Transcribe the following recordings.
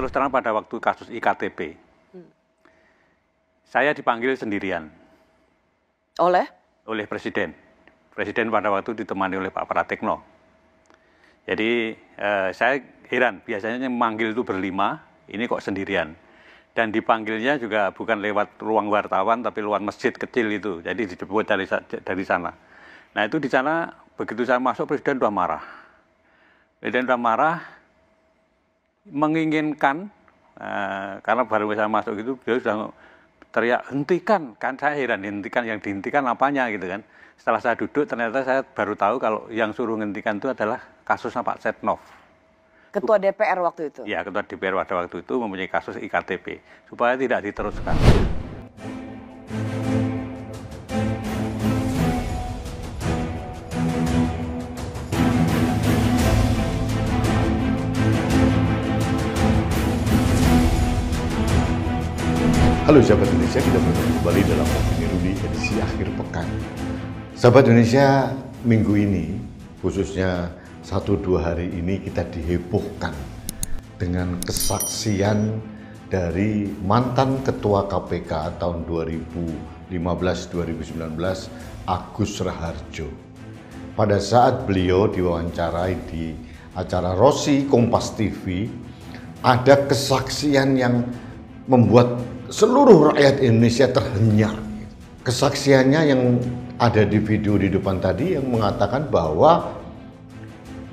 terus terang pada waktu kasus IKTP, saya dipanggil sendirian. Oleh Presiden. Presiden pada waktu ditemani oleh Pak Pratikno. Jadi saya heran, biasanya yang memanggil itu berlima, ini kok sendirian. Dan dipanggilnya juga bukan lewat ruang wartawan, tapi lewat masjid kecil itu. Jadi dijemput dari sana. Nah itu di sana, begitu saya masuk, Presiden sudah marah. Presiden sudah marah, menginginkan, karena baru saya masuk itu, beliau sudah teriak, hentikan. Kan saya heran, hentikan, yang dihentikan apanya gitu kan. Setelah saya duduk, ternyata saya baru tahu kalau yang suruh hentikan itu adalah kasusnya Pak Setnov. Ketua DPR waktu itu? Ya, Ketua DPR pada waktu itu mempunyai kasus IKTP, supaya tidak diteruskan. Halo sahabat Indonesia, kita bertemu kembali dalam Opini Rudi edisi akhir pekan. Sahabat Indonesia, minggu ini, khususnya 1-2 hari ini kita dihebohkan dengan kesaksian dari mantan Ketua KPK tahun 2015-2019, Agus Raharjo. Pada saat beliau diwawancarai di acara Rossi Kompas TV, ada kesaksian yang membuat seluruh rakyat Indonesia terhenyak. Kesaksiannya yang ada di video di depan tadi yang mengatakan bahwa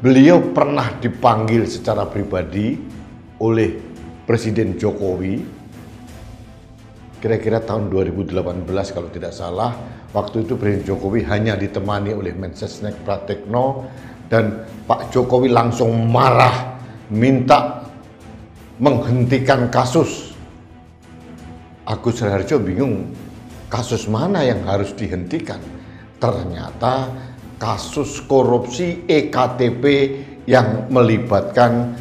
beliau pernah dipanggil secara pribadi oleh Presiden Jokowi kira-kira tahun 2018 kalau tidak salah. Waktu itu Presiden Jokowi hanya ditemani oleh Mensesnek Pratikno dan Pak Jokowi langsung marah minta menghentikan kasus. Agus Raharjo bingung kasus mana yang harus dihentikan. Ternyata kasus korupsi EKTP yang melibatkan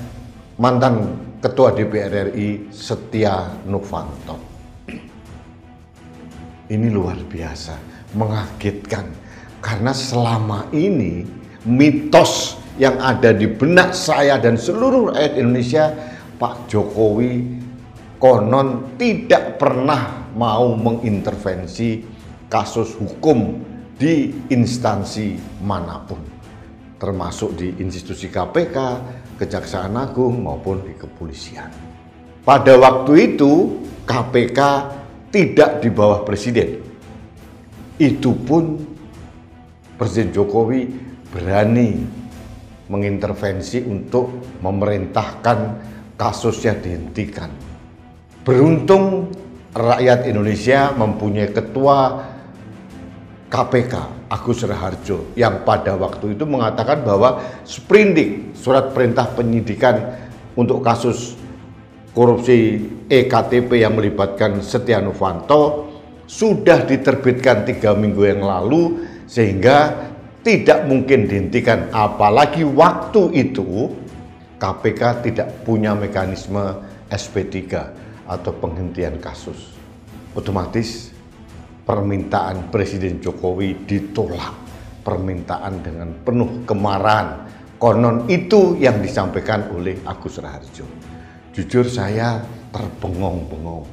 mantan Ketua DPR RI Setia Novanto. Ini luar biasa, mengagetkan. Karena selama ini mitos yang ada di benak saya dan seluruh rakyat Indonesia, Pak Jokowi konon tidak pernah mau mengintervensi kasus hukum di instansi manapun, termasuk di institusi KPK, Kejaksaan Agung maupun di kepolisian. Pada waktu itu KPK tidak di bawah Presiden. Itu pun Presiden Jokowi berani mengintervensi untuk memerintahkan kasusnya dihentikan. Beruntung rakyat Indonesia mempunyai ketua KPK, Agus Raharjo, yang pada waktu itu mengatakan bahwa sprindik, surat perintah penyidikan untuk kasus korupsi EKTP yang melibatkan Setia Novanto sudah diterbitkan 3 minggu yang lalu, sehingga tidak mungkin dihentikan. Apalagi waktu itu KPK tidak punya mekanisme SP3 atau penghentian kasus. Otomatis permintaan Presiden Jokowi ditolak. Permintaan dengan penuh kemarahan. Konon itu yang disampaikan oleh Agus Raharjo. Jujur saya terbengong-bengong.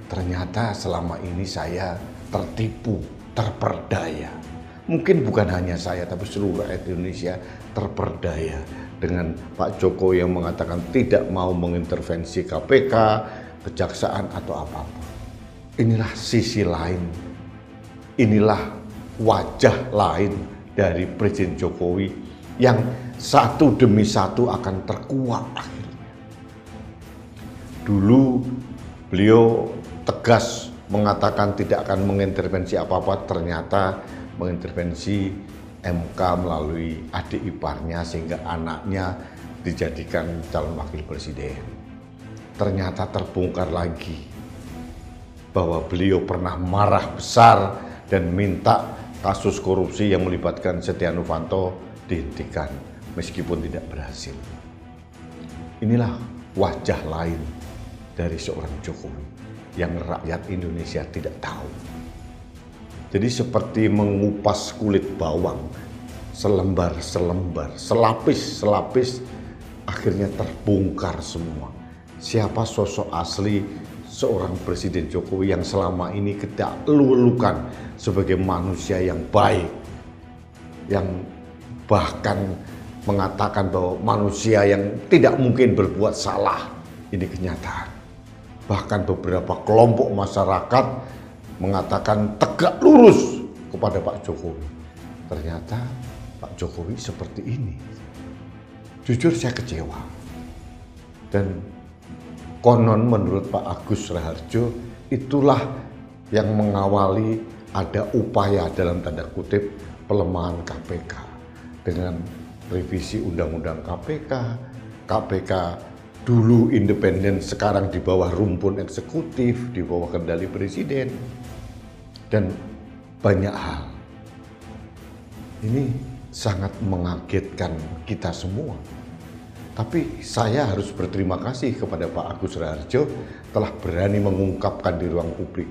Ternyata selama ini saya tertipu, terperdaya. Mungkin bukan hanya saya, tapi seluruh rakyat Indonesia terperdaya dengan Pak Jokowi yang mengatakan tidak mau mengintervensi KPK, kejaksaan atau apapun. Inilah sisi lain, inilah wajah lain dari Presiden Jokowi yang satu demi satu akan terkuak akhirnya. Dulu beliau tegas mengatakan tidak akan mengintervensi apa-apa, ternyata mengintervensi MK melalui adik iparnya sehingga anaknya dijadikan calon wakil presiden. Ternyata terbongkar lagi bahwa beliau pernah marah besar dan minta kasus korupsi yang melibatkan Setia Novanto dihentikan meskipun tidak berhasil. Inilah wajah lain dari seorang Jokowi yang rakyat Indonesia tidak tahu. Jadi seperti mengupas kulit bawang, selembar-selembar, selapis-selapis, akhirnya terbongkar semua. siapa sosok asli seorang Presiden Jokowi yang selama ini kita elu-elukan sebagai manusia yang baik, yang bahkan mengatakan bahwa manusia yang tidak mungkin berbuat salah. Ini kenyataan. Bahkan beberapa kelompok masyarakat mengatakan tegak lurus kepada Pak Jokowi. Ternyata Pak Jokowi seperti ini. Jujur saya kecewa. Dan konon menurut Pak Agus Raharjo itulah yang mengawali ada upaya dalam tanda kutip pelemahan KPK dengan revisi undang-undang KPK. KPK dulu independen, sekarang di bawah rumpun eksekutif, di bawah kendali presiden, dan banyak hal. Ini sangat mengagetkan kita semua. Tapi saya harus berterima kasih kepada Pak Agus Raharjo telah berani mengungkapkan di ruang publik.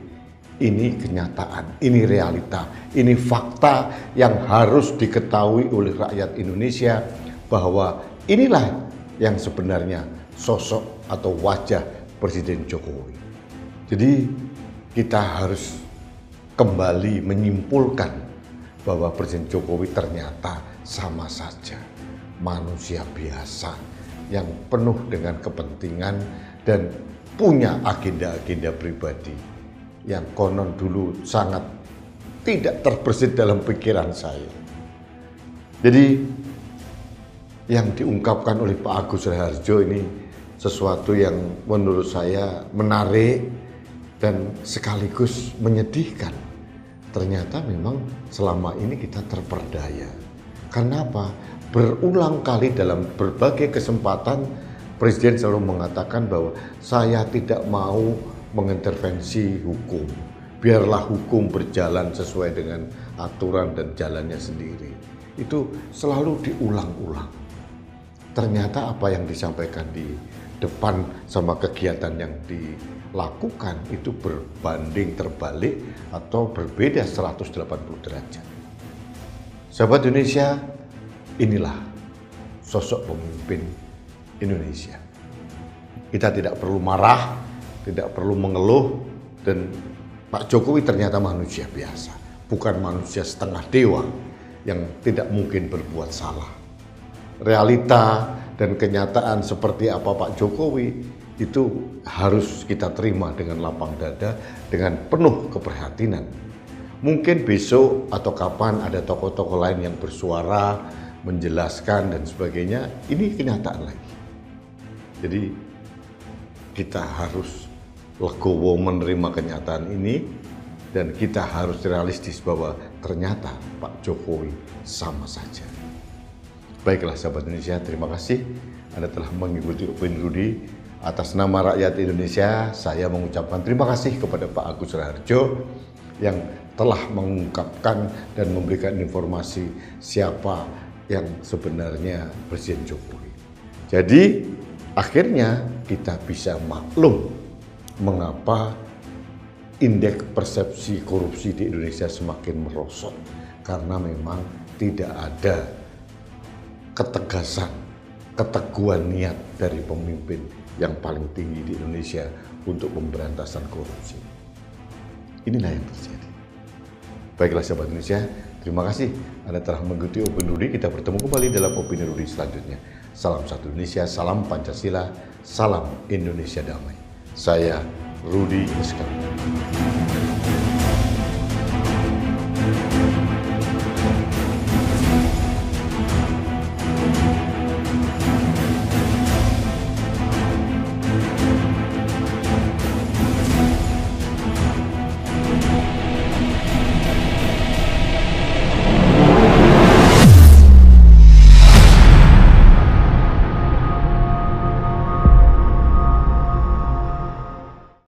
Ini kenyataan, ini realita, ini fakta yang harus diketahui oleh rakyat Indonesia bahwa inilah yang sebenarnya sosok atau wajah Presiden Jokowi. Jadi kita harus kembali menyimpulkan bahwa Presiden Jokowi ternyata sama saja manusia biasa yang penuh dengan kepentingan dan punya agenda-agenda pribadi yang konon dulu sangat tidak terbersit dalam pikiran saya. Jadi yang diungkapkan oleh Pak Agus Raharjo ini sesuatu yang menurut saya menarik dan sekaligus menyedihkan. Ternyata memang selama ini kita terperdaya. Karena apa? Berulang kali dalam berbagai kesempatan Presiden selalu mengatakan bahwa saya tidak mau mengintervensi hukum. Biarlah hukum berjalan sesuai dengan aturan dan jalannya sendiri. Itu selalu diulang-ulang. Ternyata apa yang disampaikan di depan sama kegiatan yang dilakukan itu berbanding terbalik atau berbeda 180 derajat. Sahabat Indonesia, inilah sosok pemimpin Indonesia. Kita tidak perlu marah, tidak perlu mengeluh, dan Pak Jokowi ternyata manusia biasa, bukan manusia setengah dewa yang tidak mungkin berbuat salah. Realita dan kenyataan seperti apa Pak Jokowi itu harus kita terima dengan lapang dada, dengan penuh keprihatinan. Mungkin besok atau kapan ada tokoh-tokoh lain yang bersuara, menjelaskan dan sebagainya, ini kenyataan lagi. Jadi kita harus legowo menerima kenyataan ini dan kita harus realistis bahwa ternyata Pak Jokowi sama saja. Baiklah sahabat Indonesia, terima kasih Anda telah mengikuti Opini Rudy. Atas nama rakyat Indonesia, saya mengucapkan terima kasih kepada Pak Agus Raharjo yang telah mengungkapkan dan memberikan informasi siapa yang sebenarnya Presiden Jokowi. Jadi akhirnya kita bisa maklum mengapa indeks persepsi korupsi di Indonesia semakin merosot. Karena memang tidak ada ketegasan, keteguhan niat dari pemimpin yang paling tinggi di Indonesia untuk pemberantasan korupsi. Inilah yang terjadi. Baiklah sahabat Indonesia, terima kasih Anda telah mengikuti Opini Rudy. Kita bertemu kembali dalam Opini Rudy selanjutnya. Salam satu Indonesia, salam Pancasila, salam Indonesia damai. Saya Rudy Iskandar.